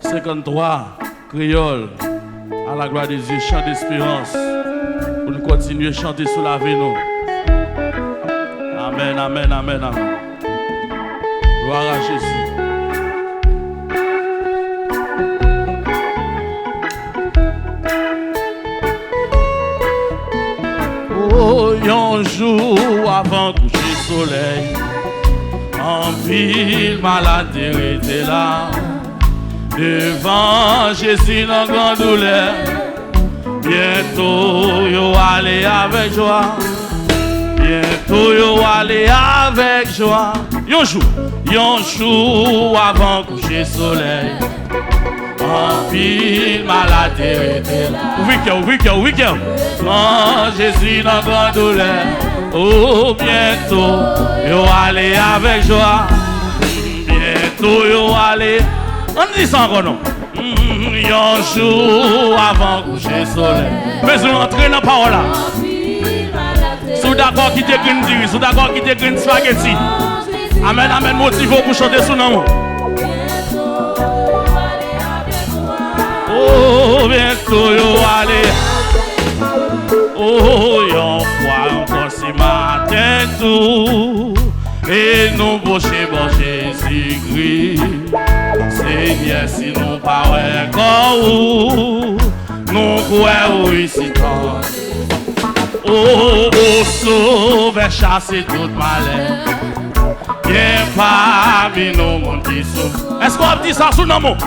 53, créole, à la gloire des yeux, chant d'espérance, pour nous continuer à chanter sous la vie, nous. Amen, amen, amen, amen. Gloire à Jésus. Oh, un jour avant coucher soleil, en ville malade était là, devant Jésus dans grande douleur. Bientôt yo aller avec joie, bientôt yo aller avec joie. Un jour avant coucher soleil, en ville malade était là. Week-end. Quand Jésus dans grande douleur, oh bientôt yo aller avec joie, bientôt yo aller. On dit ça encore non? Un jour avant coucher soleil. Mais vous entrez dans la parole là. Sous d'accord qui te grine diri, sous d'accord qui te grine spaghetti. Amen, amen, motive pour chanter sous nom. Oh bientôt yo aller. Oh, yon fois encore ce matin tout, et nous boucher bon Jésus-Christ. Seigneur, si nous pas encore nous croyons ici tant. Oh, sauve, chasser toute malheur. Bien parmi nous, mon qui souffre. Est-ce qu'on dit ça sous nos mots?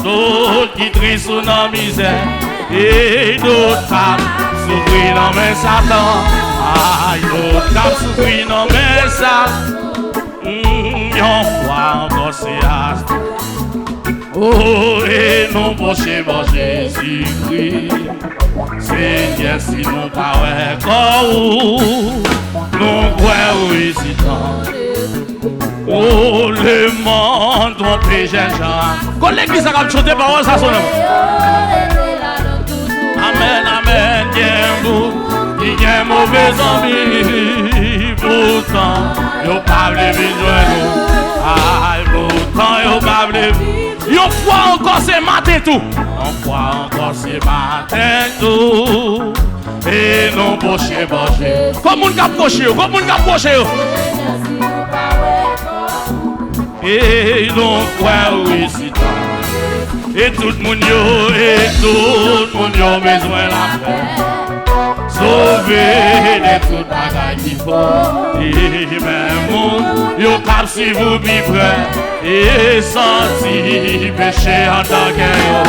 D'autres qui trient sous nos misères, et d'autres femmes souffrir dans mes Satan. Aïe, d'autres femmes souffrir dans mes Satan. Yon fois encore c'est astre. Oh, et nous boucher bon Jésus-Christ. Seigneur, si nous pas encore nous croyons ici tant. Oh, le monde trompé Jean-Jean. Quand l'église a comme chanté par ça sonne. Amen, amen, il y a un mauvais ami. Pourtant, il pas le besoin nous. Ah, pourtant, il pas le. Une fois encore c'est matin tout. Une fois encore c'est matin tout. Et non pocher. Comme on cap pocher, Et non quoi ici. Et tout le monde a besoin de la paix. Sauver de toute bagaille qu'il faut. Et même monde, yo cap si vous vivez. Et senti péché en tant que yo.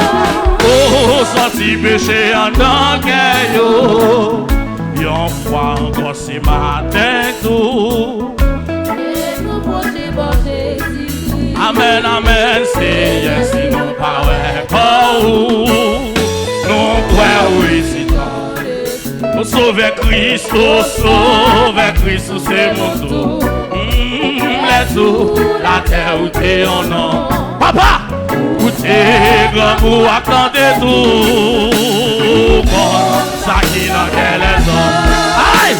Oh, senti péché en tant que yo. Yon fois encore ce matin tout. Et nous pocher bon Jésus. Amen, amen, Seigneur, si nous pas nous croyons ici. Nous sauver Christ, c'est mon tour. Les eaux, la terre où t'es en nom. Papa, où t'es grand pour acclamer tout. Bon, ça qui n'a qu'elle est homme. Aïe,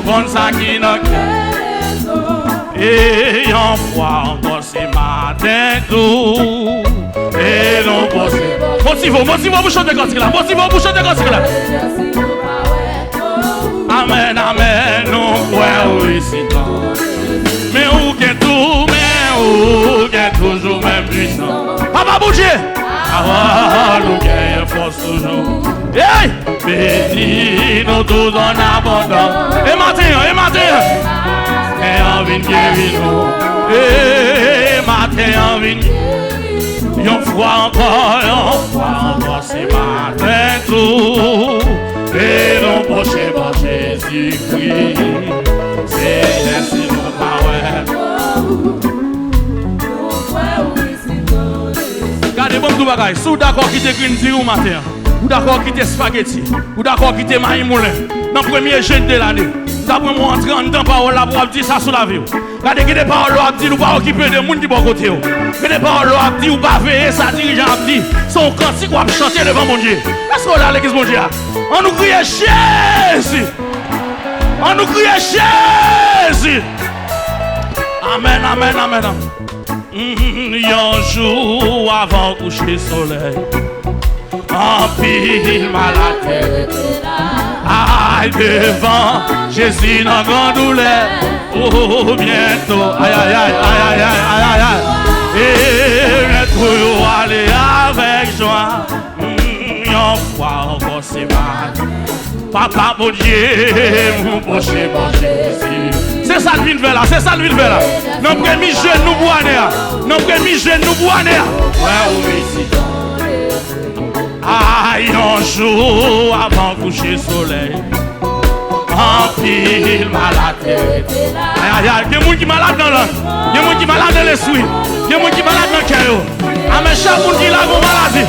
bon, ça qui n'a qu'elle est homme. Et en fois encore c'est matin tout. Et non possible. Motivez-vous pour chanter comme ça. Amen, amen, non, ouais, ici. Mais où qu'est tout, toujours même puissant. Papa Boudier! Ah, nous gagnons force toujours. Hey! Bénis nous tous en abondance. Et matin. Et en vin guérir nous. Et matin en vin guérir nous. Yon fois encore, c'est matin tout. Et non pocher par Jésus-Christ. C'est ainsi nous pas. Regardez bon tout bagay. Si vous d'accord quitter green tea au matin, ou d'accord quitter spaghetti, ou d'accord quitter maïs moulin, dans le premier jeune de l'année, d'après moi entrer en dedans parole là pour dire ça sur la vie. Regardez que des paroles là dit ou pas occuper de monde qui bon côté. Que des paroles là dit ou pas veiller ça dirigeant dit son cantique ou chanter devant mon Dieu. Est-ce qu'on a l'église mon Dieu? On nous crie Jésus. Jésus. Amen. Un jour avant coucher soleil, en pile malade. Aïe devant Jésus dans grande douleur. Oh bientôt, aïe aïe aïe aïe aïe aïe aïe aïe. Et bientôt aller avec joie. Une fois encore c'est mal. Papa mon Dieu, mon bon Jésus. C'est ça le vin là, c'est ça le vin là. Nos premiers jeunes nous boivent. Nos premiers jeunes nous boivent. Ouais, oui, aïe, un jour avant coucher soleil, en pile malade. Aïe, aïe, aïe, il y a des gens qui sont malades dans l'âme, il y a des gens qui sont malades dans l'esprit, il y a des gens qui sont malades dans le cœur. Amen, chaque monde qui a une maladie.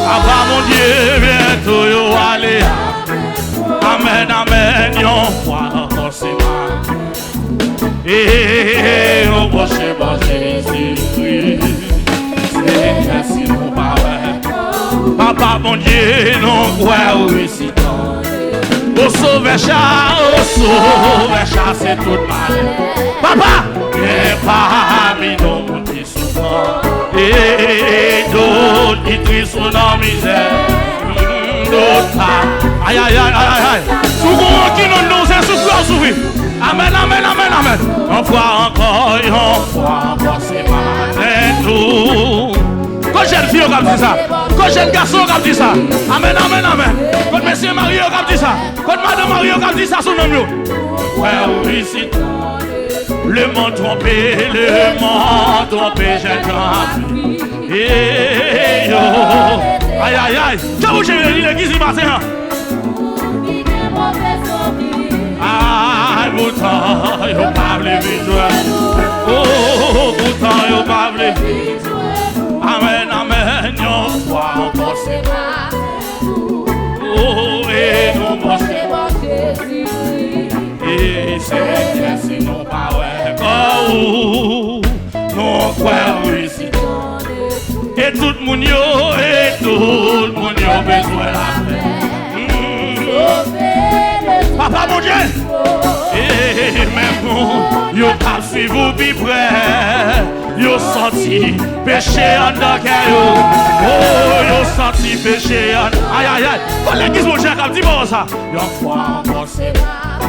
Papa mon Dieu, bientôt yo aller. Amen, amen, yon fois encore c'est mal. Et au prochain bon Jésus-Christ, c'est merci nous pas. Papa mon Dieu, non, ouais, oui, c'est ton. Au sauver chat, c'est tout mal. Papa, et parmi nous qui souffrent, et d'autres qui trient sur nos misères, d'autres, aïe, aïe, aïe, aïe, aïe, souvent qui nous est souffrant, souffrir. Amen, amen, amen, amen. On voit encore, c'est mal, tout. Quand jeune fille qui dit ça, quand jeune garçon qui dit ça, amen, amen, amen. Quand monsieur marié qui dit ça, quand madame mariée qui dit ça sur nos murs. Ouais, oui, c'est le monde trompé, j'ai compris. Et yo, aïe, aïe, aïe. Que vous avez dit l'église du matin? Ah, pourtant, yo pas le vivre. Oh, pourtant, yo pas le vivre. Amen, amen, yon fois encore c'est mal. Oh, et nous bon Jésus. Et c'est si nous pas ouais. Oh, non, quoi, oui, si. Et tout le monde yo besoin la paix. Papa mon Dieu. Et même nous, yo pas suivre plus près. Yo senti péché en dans cœur. Oh, yo senti péché en. Aïe aïe aïe. Quand l'église mon Dieu comme dit bon ça. Yo foi encore c'est mal.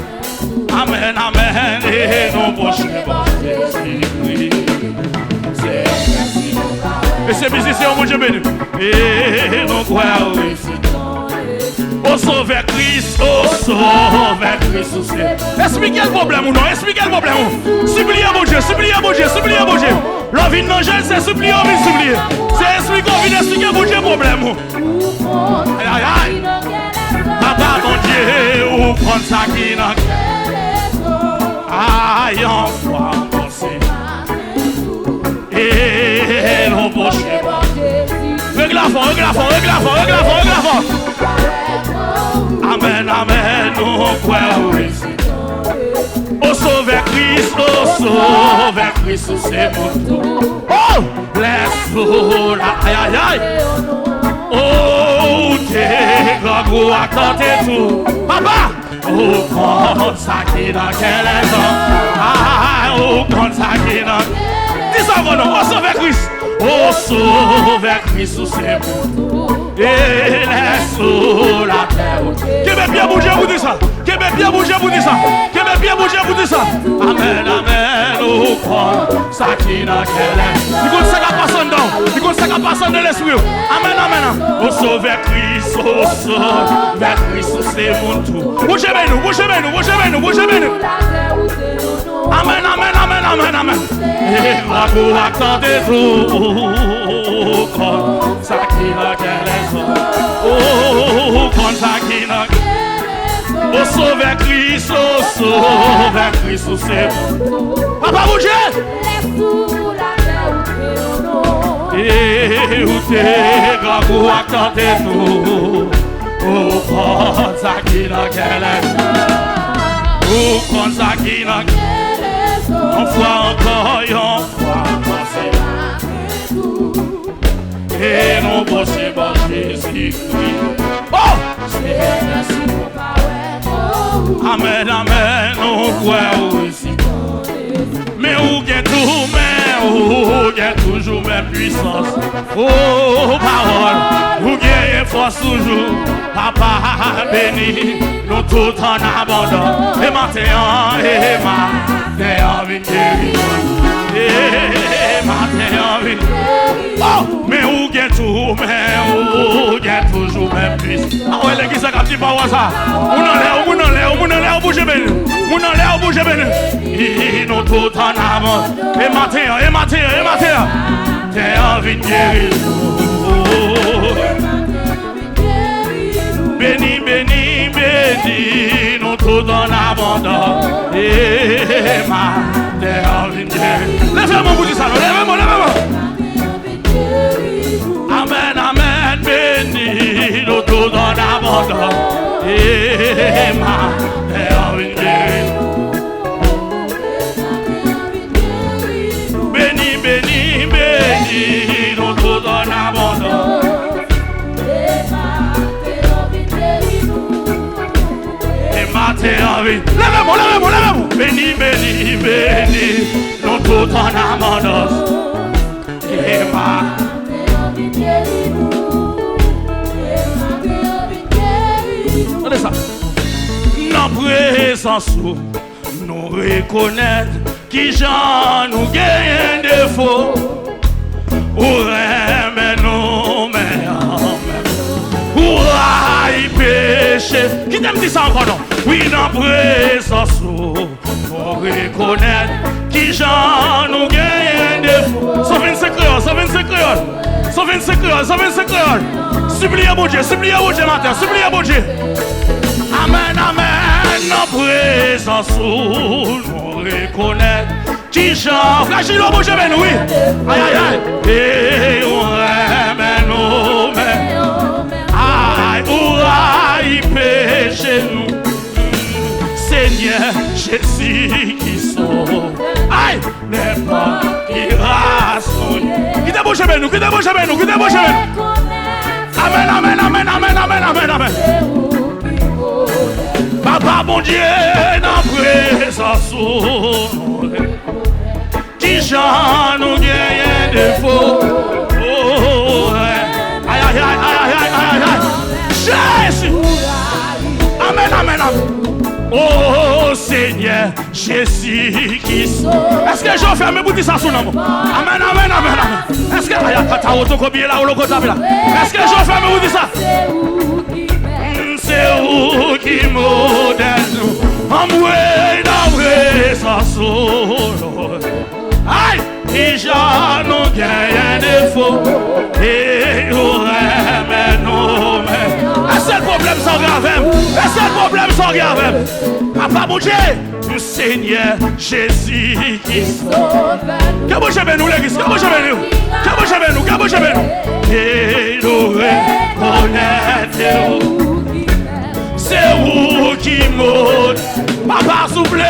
Amen amen. Et nous bon Jésus. Et c'est busy c'est mon Dieu béni. Et nous croyons oui. Au sauveur Christ, expliquez le problème ou non, expliquez le problème. Suppliez mon Dieu, suppliez mon Dieu, suppliez mon Dieu. L'envie de manger, c'est supplier, on vient supplier. C'est expliquer, on vient expliquer mon Dieu le problème. Aïe, aïe, aïe. Papa mon Dieu, ou prendre ça qui n'a. Aïe, en foi, on sait. Et l'on bouche. Reglafons. Amen, amen, nous croyons. Au sauveur Christ, c'est mon tour. Oh, laisse-nous la aïe, aïe. Oh, t'es grand à tenter tout. Papa, oh, quand ça qui n'a quel raison. Ah, oh, quand ça qui n'a. Dis ça, au sauveur Christ. Au sauveur Christ, c'est mon tour. Et laisse-nous la terre. Qui veut bien bouger pour dire ça? Qui veut bien bouger pour dire ça? Qui veut bien bouger pour dire ça? Amen, amen, au croix, ça qui n'a qu'elle est. Il compte ça qui passe en dedans. Il compte ça qui passe dans l'esprit. Amen, amen. Au sauveur Christ, c'est mon tour. Bougez-nous. Amen, amen. Et la cour attendez tout. Ça qui n'a qu'elle est. Oh, comme ça qui n'a. Au sauveur Christ, c'est bon. Papa bouge. Et où t'es, grand pour attendre tout. Oh, comme ça qui n'a qu'elle est. Oh, comme ça qui n'a. On voit encore, c'est et non possible Jésus-Christ. Oh! Amen, amen, on croit aussi. Mais où gagne tout, mais où gagne toujours mes puissances. Oh, parole, où gagne force toujours. Papa béni, nous tout en abandon. Et maintenant, et maintenant, et maintenant, oh, mais où gagne tout, mais où gagne toujours mes puissances. Ah ouais, l'église a capté par ça. On en l'air, bouge béni. On en l'air, bouge béni. Nous tout en abandon. Et maintenant, t'es envie de guérir. Béni, béni, béni, nous tout en abandon. Et ma terre vient guérir. Lèvez-moi, vous dites ça, lèvez-moi. Amen, amen, béni, nous tout en abandon. Et ma terre vient guérir. Béni, béni, béni, nous tout en abandon. Lèvez-moi. Béni, béni, béni, nous tout en abandon. Et ma regardez ça. Dans présence, nous reconnaître qui j'en nous gagne défaut. Ou remet nous, mais pour y pécher. Qui t'aime dire ça encore non? Oui, dans présence, nous reconnaître qui j'en nous gagne défaut. Ça vient de créole. Suppliez mon Dieu, matin, suppliez mon Dieu. Amen, amen, dans présence, nous reconnaître qui j'en. Flagile au bouge, ben oui. Aïe, aïe, aïe. Et on remet nous, mais aïe, ouraille, péché nous. Seigneur Jésus qui sauve. Aïe, n'est pas qui rassure. Qui débouche avec nous. Amen. Papa, mon Dieu, dans présence, qui j'en nous gagne défaut. Oh, aïe. Jésus. Amen. Oh Seigneur, Jésus qui sauve. Est-ce que je ferme bouti ça sous nom? Amen. Est-ce que est-ce que je ferme bouti ça? C'est où qui modèle nous? Amoué d'avril sa soul. Aïe, et j'en nous gagne défaut. Et nous remet nous. Est-ce que le problème sans grave? Papa mon Dieu, le Seigneur Jésus qui sauve. Qu'est-ce nous l'église? Et nous reconnaître. C'est vous qui m'ôte. Papa souffle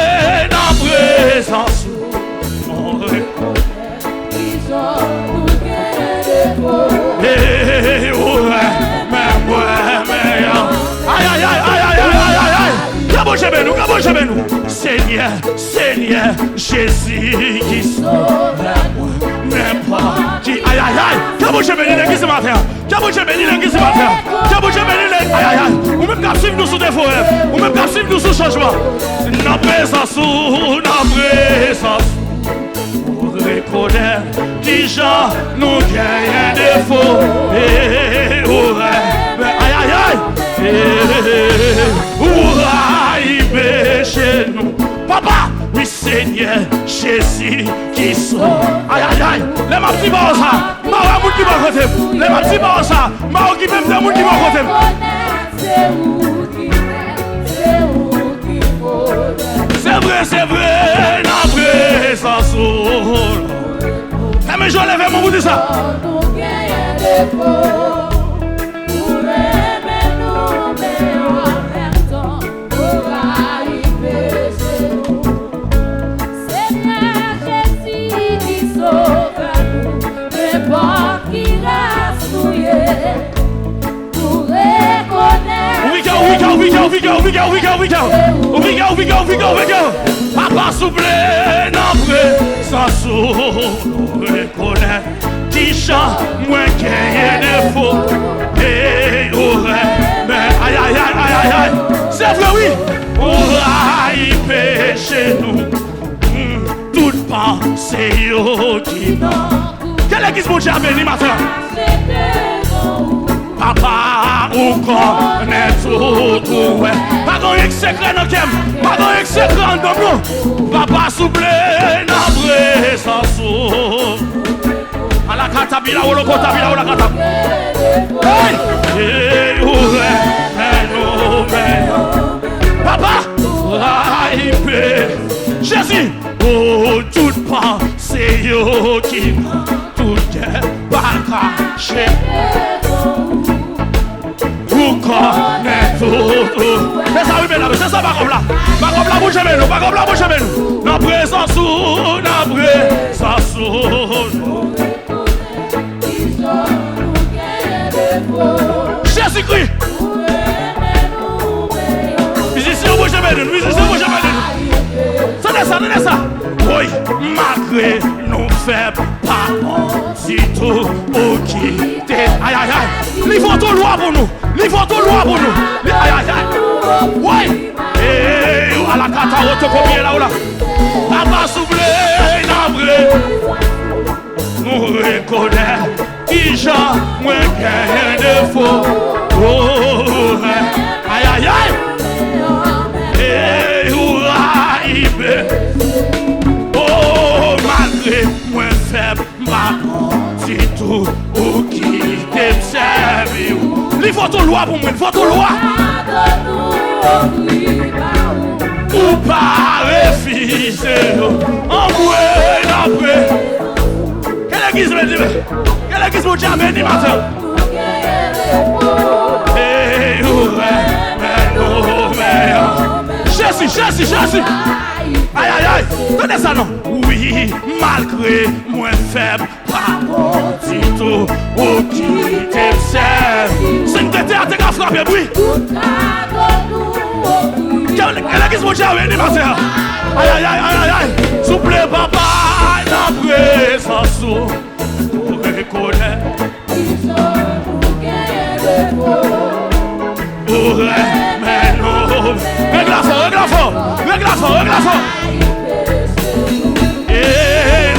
dans présence. On reconnaît. Ils ont nous gagné défaut. Et aïe. Seigneur, Jésus qui sauve moi, même pas qui aïe. Qu'est-ce que l'église matin? Aïe. Ou même qu'à suivre nous sous défaut, ou même qu'à suivre nous sous changement. Dans présence, pour reconnaître qui j'en nous gagne défaut. Et aïe. Ouraille péché nous. Papa, oui Seigneur Jésus qui sauve. Aïe. Les ma petits barres ça. Ma moun qui va côté. Les ma petits barres ça. Ma qui même des moun qui va côté. C'est vrai, la présence. Mais je lève mon bout de ça. We go. Papa, Pas souple dans présence nous reconnaître qui chante moins qu'il défaut et aurait mais aïe aïe aïe aïe aïe aïe c'est vrai oui aurait péché nous toute pensée qui quelle église mon Dieu a béni matin papa ou connaît tout ouais pas qu'on est secret dans kem pas qu'on est secret dans nous papa souple dans présence à la katabila ou le kotabila ou la katab hey papa raïpé Jésus oh toute pensée qui tout est pas caché vous connaissez tout. C'est ça, oui, mesdames, c'est ça, pas comme là. Pas comme là, bouche nous, pas comme là, bouche nous. Dans présence, dans présence. Jésus-Christ. Musicien, bouche nous, musicien, bouche nous. Tenez ça. Oui, malgré nos faibles pas, si tout au qui t'est. Aïe, aïe, aïe. Il faut tout loin pour nous. Il faut tout loin pour nous. Aïe, aïe, aïe. Oui. Et à la cata, on te combien là ou là. Papa soufflé, navré. Nous reconnaissons qui j'en moins qu'un défaut. Oh, aïe, aïe, aïe. Et où arrive. Malgré moins faible, ma si tout ou qui t'observe. Il faut tout loi pour moi, il faut tout loi. Ou pas refuser. En moi, après. Quelle église me dit? Quelle église me dit à béni matin? Et Jésus. Aïe aïe aïe, tenez ça non. Oui, malgré moins faible, pas du tout, ou qui t'observe. C'est une tête à te frapper, oui. Quelle église mon Dieu a béni ma soeur? Aïe aïe aïe aïe, s'il vous plaît papa, dans présence, vous reconnaissez. Mais non, règle la fort. Et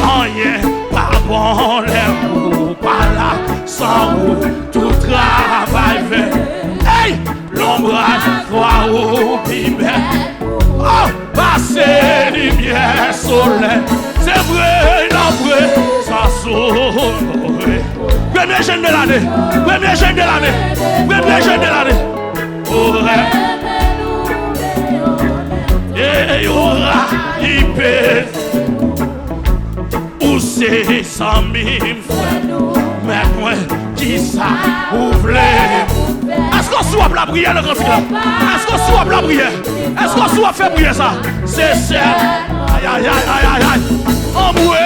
rien, pas bon, l'air, pas là, sans vous, tout travail fait. Hey, l'ombrage, froid ou pibet. Oh, passer lumière, soleil. C'est vrai, non vrai, ça sauve. Premier jeune de l'année. Et il aura hyper ou c'est 100 000 fois. Mais moi, qui ça ouvre? Est-ce qu'on soit la prière le grand frère? Est-ce qu'on soit la prière? Est-ce qu'on soit fait prier ça? C'est ça. Aïe. En bruit.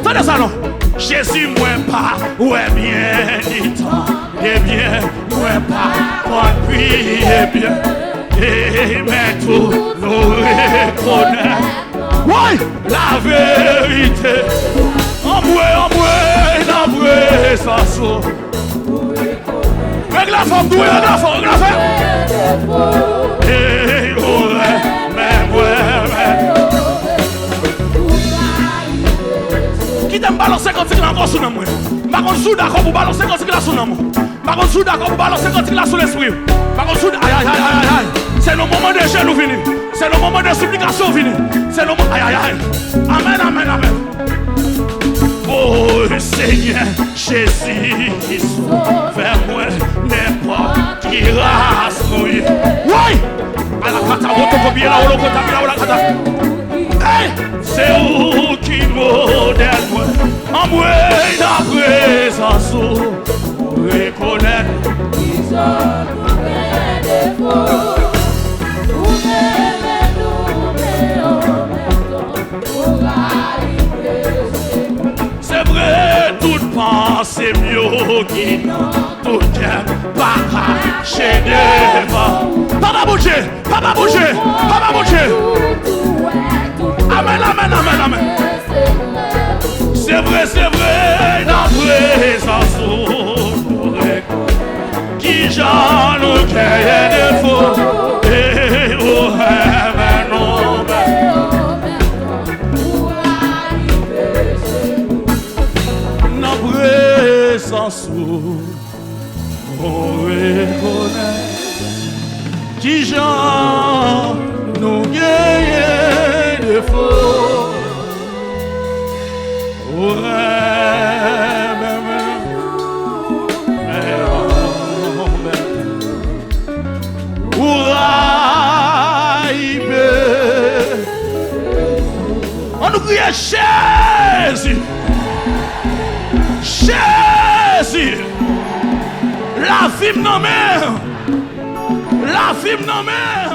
Tenez ça non. Jésus moi pas, ouais bien dit temps, et bien moi pas, on prie et bien, et mais tout nous reconnaît. Oui, la vérité, en vrai, ça saut. Règle la forme, règle la forme. Et qui t'aime balancer quand tu es encore sous le moi. Par contre, je suis d'accord pour balancer quand tu es sous le moi. Par contre, je suis d'accord pour balancer quand tu es sous l'esprit. Par contre, aïe. C'est le moment de jeûne nous venir. C'est le moment de supplication venir. C'est le moment. Aïe. Amen. Oh Seigneur Jésus, vers moi n'importe qui race. Oui. À la cata, c'est où qui modèle moi. En moi, la présence, reconnaître. c'est mieux qui tout est pas caché devant. Papa bouger, papa bouger, papa bouger. Amen, amen, amen, amen. C'est vrai, dans présence qui j'en nous cueille de faux. Et au rêve, non, dans présence on reconnaît qui j'en nous cueille de faux. Au rêve, on nous crie Jésus, Jésus, la femme non mer, la femme non mer.